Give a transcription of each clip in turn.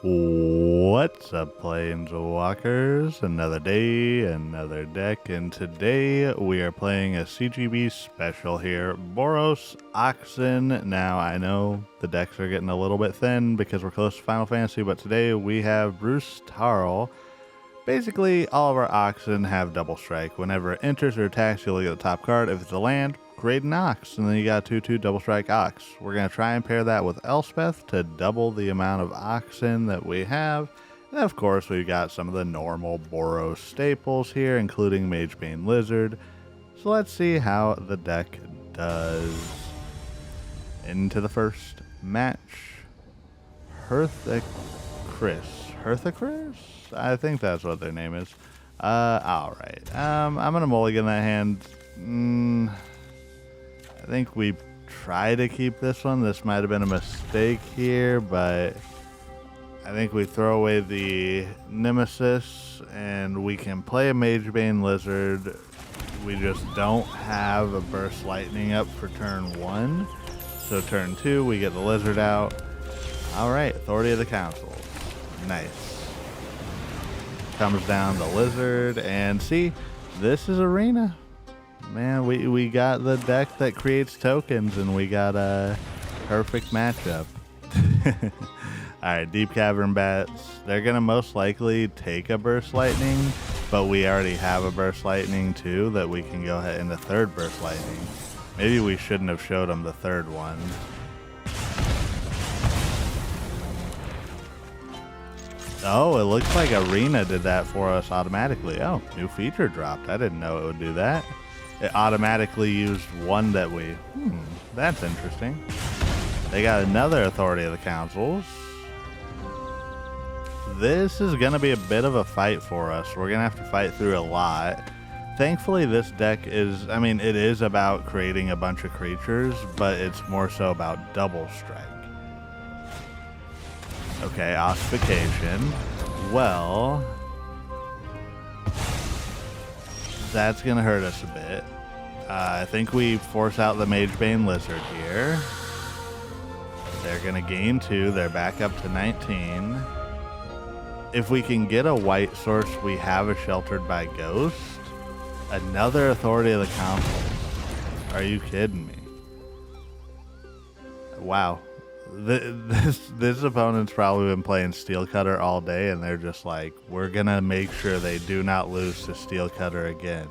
What's up, Planeswalkers? Another day, another deck, and today we are playing a CGB special here. Boros, Oxen. Now, I know the decks are getting a little bit thin because we're close to Final Fantasy, but today we have Bruse, Tarl. Basically, all of our Oxen have double strike. Whenever it enters or attacks, you look at the top card. If it's a land, create an Ox, and then you got 2/2 double strike Ox. We're going to try and pair that with Elspeth to double the amount of Oxen that we have. And of course, we've got some of the normal Boros staples here, including Magebane Lizard. So let's see how the deck does. Into the first match. Hearthacris? I think that's what their name is. Alright. I'm going to mulligan that hand. I think we try to keep this one. This might have been a mistake here, but I think we throw away the Nemesis and we can play a Magebane Lizard. We just don't have a Burst Lightning up for turn 1. So turn 2, we get the Lizard out. Alright, Authority of the Council. Nice. Comes down the Lizard, and see, this is Arena. Man, we got the deck that creates tokens, and we got a perfect matchup. Alright, Deep Cavern Bats. They're going to most likely take a Burst Lightning, but we already have a Burst Lightning too that we can go ahead in the third Burst Lightning. Maybe we shouldn't have showed them the third one. Oh, it looks like Arena did that for us automatically. Oh, new feature dropped. I didn't know it would do that. It automatically used one that we... that's interesting. They got another Authority of the Councils. This is going to be a bit of a fight for us. We're going to have to fight through a lot. Thankfully, this deck is... I mean, it is about creating a bunch of creatures, but it's more so about double strike. Okay, Ossification. Well... that's going to hurt us a bit. I think we force out the Magebane Lizard here. They're going to gain 2. They're back up to 19. If we can get a white source, we have a Sheltered by Ghost. Another Authority of the Council. Are you kidding me? Wow. This opponent's probably been playing Steel Cutter all day, and they're just like, we're gonna make sure they do not lose to Steel Cutter again.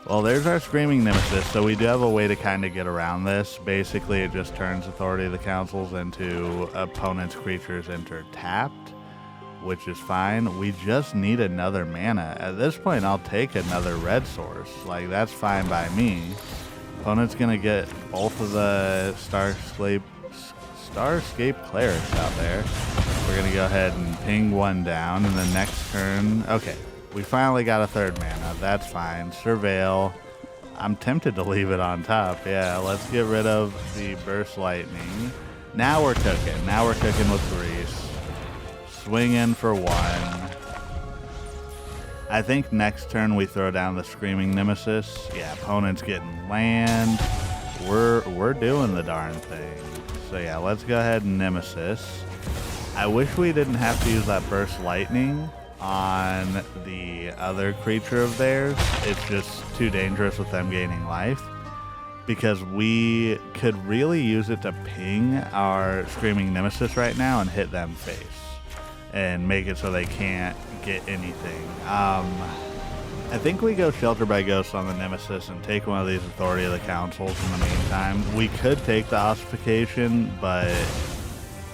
Well, there's our Screaming Nemesis, so we do have a way to kind of get around this. Basically, it just turns Authority of the Councils into opponent's creatures enter tapped, which is fine. We just need another mana. At this point, I'll take another red source. Like, that's fine by me. Opponent's gonna get both of the Starscape Clerics out there. We're going to go ahead and ping one down, and the next turn... okay, we finally got a third mana. That's fine. Surveil. I'm tempted to leave it on top. Yeah, let's get rid of the Burst Lightning. Now we're cooking. Now we're cooking with Bruse. Swing in for 1. I think next turn we throw down the Screaming Nemesis. Yeah, opponent's getting land. We're doing the darn thing. So yeah, let's go ahead and Nemesis. I wish we didn't have to use that Burst Lightning on the other creature of theirs. It's just too dangerous with them gaining life. Because we could really use it to ping our Screaming Nemesis right now and hit them face. And make it so they can't get anything. I think we go Shelter by Ghost on the Nemesis and take one of these Authority of the Councils in the meantime. We could take the Ossification, but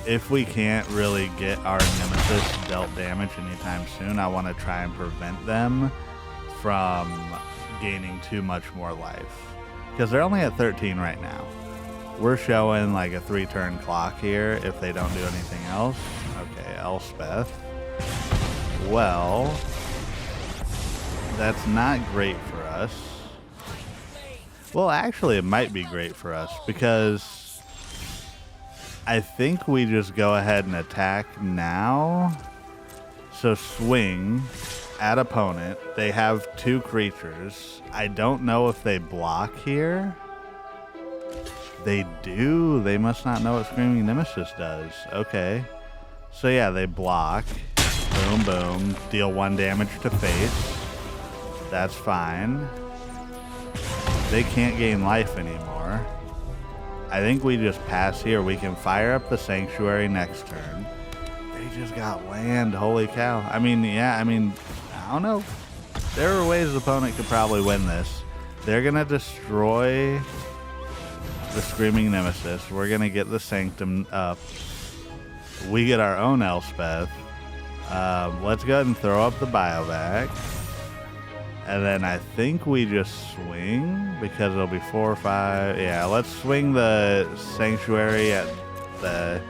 if we can't really get our Nemesis dealt damage anytime soon, I want to try and prevent them from gaining too much more life. Because they're only at 13 right now. We're showing like a 3-turn clock here if they don't do anything else. Okay, Elspeth. Well... that's not great for us. Well, actually, it might be great for us because I think we just go ahead and attack now. So swing at opponent. They have 2 creatures. I don't know if they block here. They do. They must not know what Screaming Nemesis does. Okay. So yeah, they block. Boom, boom. Deal 1 damage to face. That's fine. They can't gain life anymore. I think we just pass here. We can fire up the Sanctuary next turn. They just got land. Holy cow. I mean, yeah, I mean, I don't know. There are ways the opponent could probably win this. They're going to destroy the Screaming Nemesis. We're going to get the Sanctum up. We get our own Elspeth. Let's go ahead and throw up the Bivouac. And then I think we just swing because it'll be 4 or 5. Yeah, let's swing the Sanctuary at the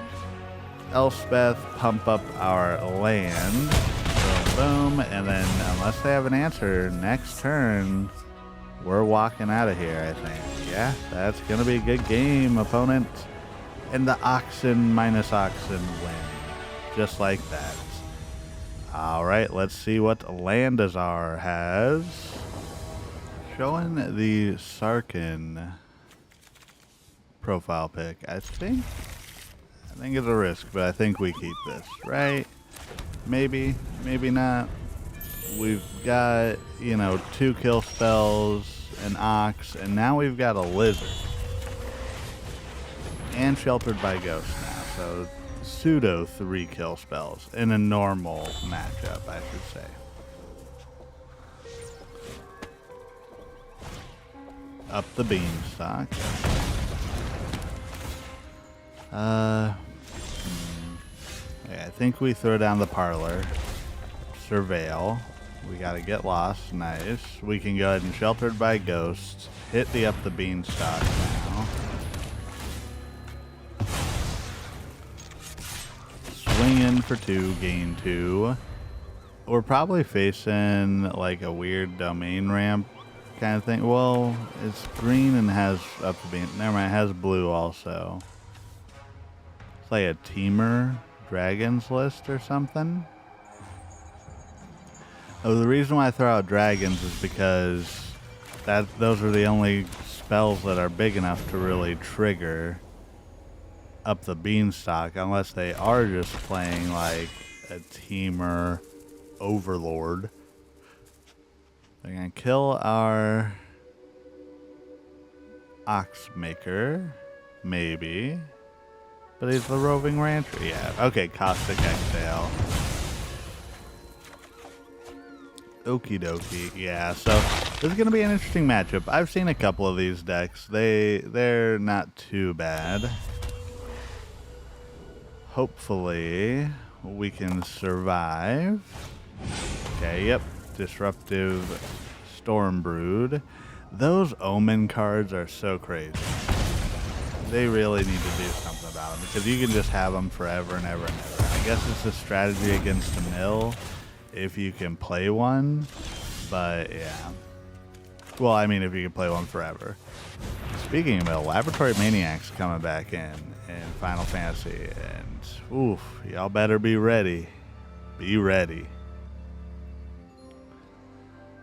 Elspeth, pump up our land. Boom, boom. And then unless they have an answer next turn, we're walking out of here, I think. Yeah, that's going to be a good game, opponent. And the Oxen minus Oxen win. Just like that. Alright, let's see what Landazar has. Showing the Sarkin profile pic. I think it's a risk, but I think we keep this, right? Maybe, maybe not. We've got, you know, 2 kill spells, an Ox, and now we've got a Lizard. And Sheltered by Ghost now, so pseudo 3 kill spells in a normal matchup, I should say. Up the beanstalk. Yeah, I think we throw down the Parlor. Surveil. We gotta get lost. Nice. We can go ahead and Sheltered by Ghosts. Hit the up the beanstalk now. Swing in for 2, gain 2. We're probably facing like a weird domain ramp kind of thing. Well, it's green and has up the bean. Never mind, it has blue also. It's like a Teamer Dragons list or something. Oh, the reason why I throw out dragons is because those are the only spells that are big enough to really trigger up the beanstalk, unless they are just playing like a Teamer Overlord. They're gonna kill our Oxmaker, maybe. But he's the Roving Rancher. Yeah, okay, Caustic Exhale. Okie dokie. Yeah, so this is going to be an interesting matchup. I've seen a couple of these decks. They're not too bad. Hopefully we can survive. Okay, yep. Disruptive Stormbrood. Those Omen cards are so crazy. They really need to do something about them because you can just have them forever and ever and ever. I guess it's a strategy against the mill if you can play one, but yeah. Well, I mean, if you can play one forever. Speaking of mill, Laboratory Maniacs coming back in Final Fantasy, and oof, y'all better be ready. Be ready.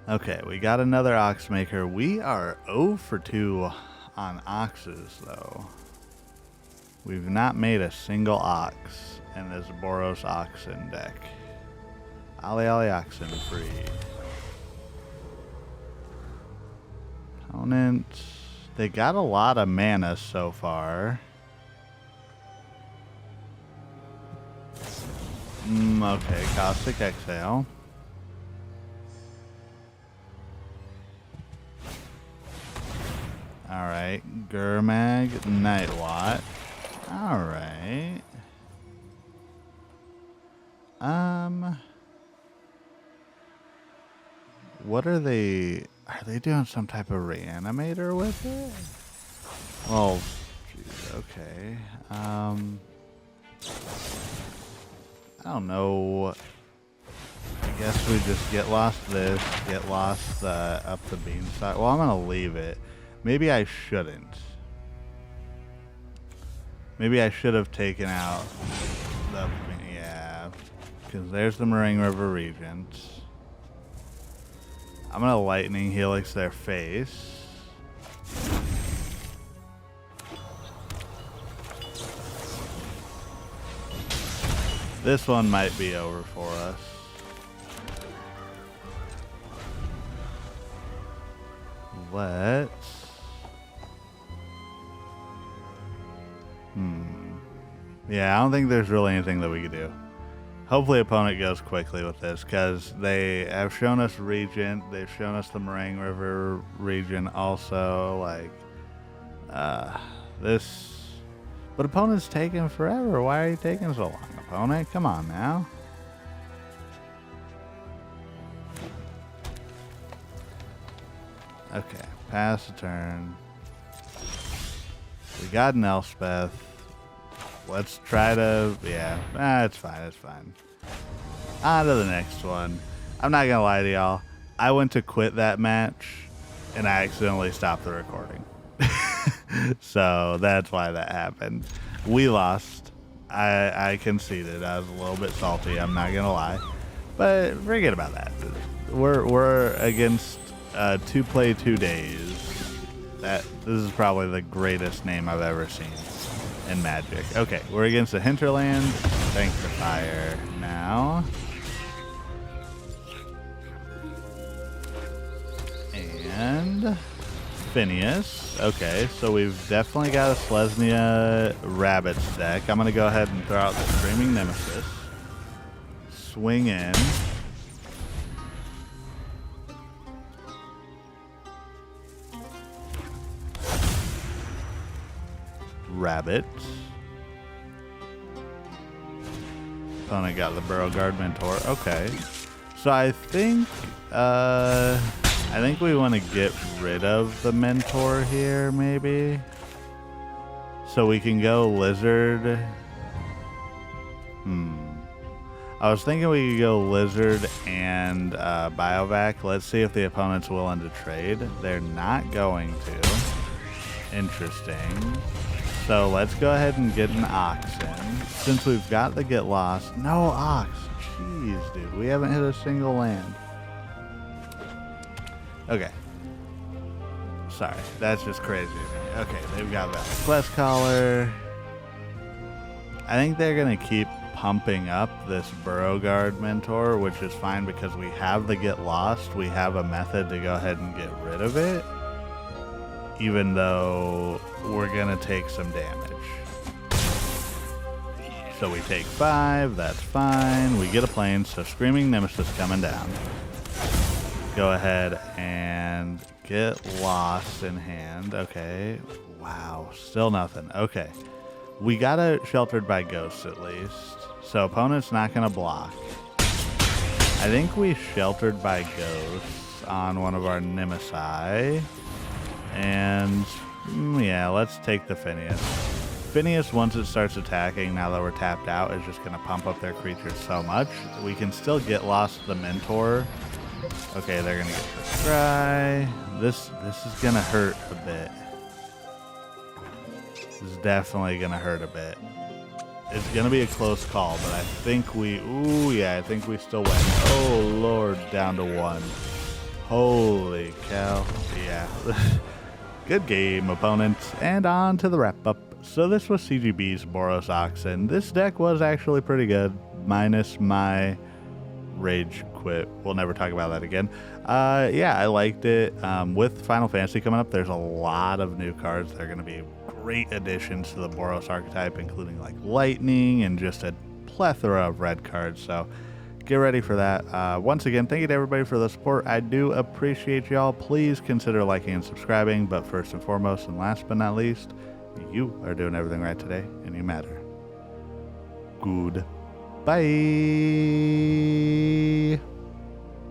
Okay, we got another Oxmaker. We are 0 for 2 on Oxes, though. We've not made a single Ox in this Boros Oxen deck. Ollie Ollie Oxen free. Opponent. They got a lot of mana so far. Okay, Caustic Exhale. Alright, Gurmag, Nightwatt. Alright. What are they doing some type of reanimator with it? Oh, geez, okay. I don't know. I guess we just get lost this, get lost up the beanstalk. Well, I'm gonna leave it. Maybe I shouldn't. Maybe I should have taken out the, yeah, because there's the Moraine River Regent. I'm gonna Lightning Helix their face. This one might be over for us. Let's... Yeah, I don't think there's really anything that we could do. Hopefully opponent goes quickly with this, because they have shown us Regent, they've shown us the Meringue River region also, like, this... But opponent's taking forever. Why are you taking so long, opponent? Come on now. Okay, pass the turn. We got an Elspeth. Let's try to... Yeah, it's fine, it's fine. On to the next one. I'm not gonna lie to y'all. I went to quit that match, and I accidentally stopped the recording. So that's why that happened. We lost. I conceded. I was a little bit salty, I'm not gonna lie. But forget about that. We're against 2 play 2 days. This is probably the greatest name I've ever seen in Magic. Okay, we're against the Hinterland. Thanks for fire. Now. And Phineas. Okay, so we've definitely got a Selesnya Rabbits deck. I'm going to go ahead and throw out the Screaming Nemesis. Swing in. Rabbit. Opponent got the Burrow Guard Mentor. Okay. So I think we want to get rid of the Mentor here, maybe. So we can go Lizard. I was thinking we could go Lizard and Biovac. Let's see if the opponent's willing to trade. They're not going to. Interesting. So let's go ahead and get an Oxen. Since we've got the Get Lost. No Ox. Jeez, dude. We haven't hit a single land. Okay. Sorry. That's just crazy to me. Okay, they've got that Quest Collar. I think they're going to keep pumping up this Burrow Guard Mentor, which is fine because we have the Get Lost. We have a method to go ahead and get rid of it. Even though we're going to take some damage. So we take 5, that's fine. We get a plane, so Screaming Nemesis coming down. Go ahead and get Lost in hand. Okay. Wow, still nothing. Okay. We got it Sheltered by Ghosts at least. So opponent's not going to block. I think we Sheltered by Ghosts on one of our Nemesi. And yeah, let's take the Phineas. Phineas, once it starts attacking, now that we're tapped out, is just going to pump up their creatures so much. We can still get Lost the Mentor. Okay, they're going to get the Scry. This is going to hurt a bit. This is definitely going to hurt a bit. It's going to be a close call, but I think we... Ooh, yeah, I think we still win. Oh, Lord, down to 1. Holy cow. Yeah. Good game, opponents. And on to the wrap-up. So this was CGB's Boros Oxen. This deck was actually pretty good, minus my Rage Quit. We'll never talk about that again. Yeah, I liked it. With Final Fantasy coming up, there's a lot of new cards that are going to be great additions to the Boros archetype, including like Lightning and just a plethora of red cards. So get ready for that. Once again, thank you to everybody for the support. I do appreciate y'all. Please consider liking and subscribing. But first and foremost, and last but not least, you are doing everything right today, and you matter. Goodbye.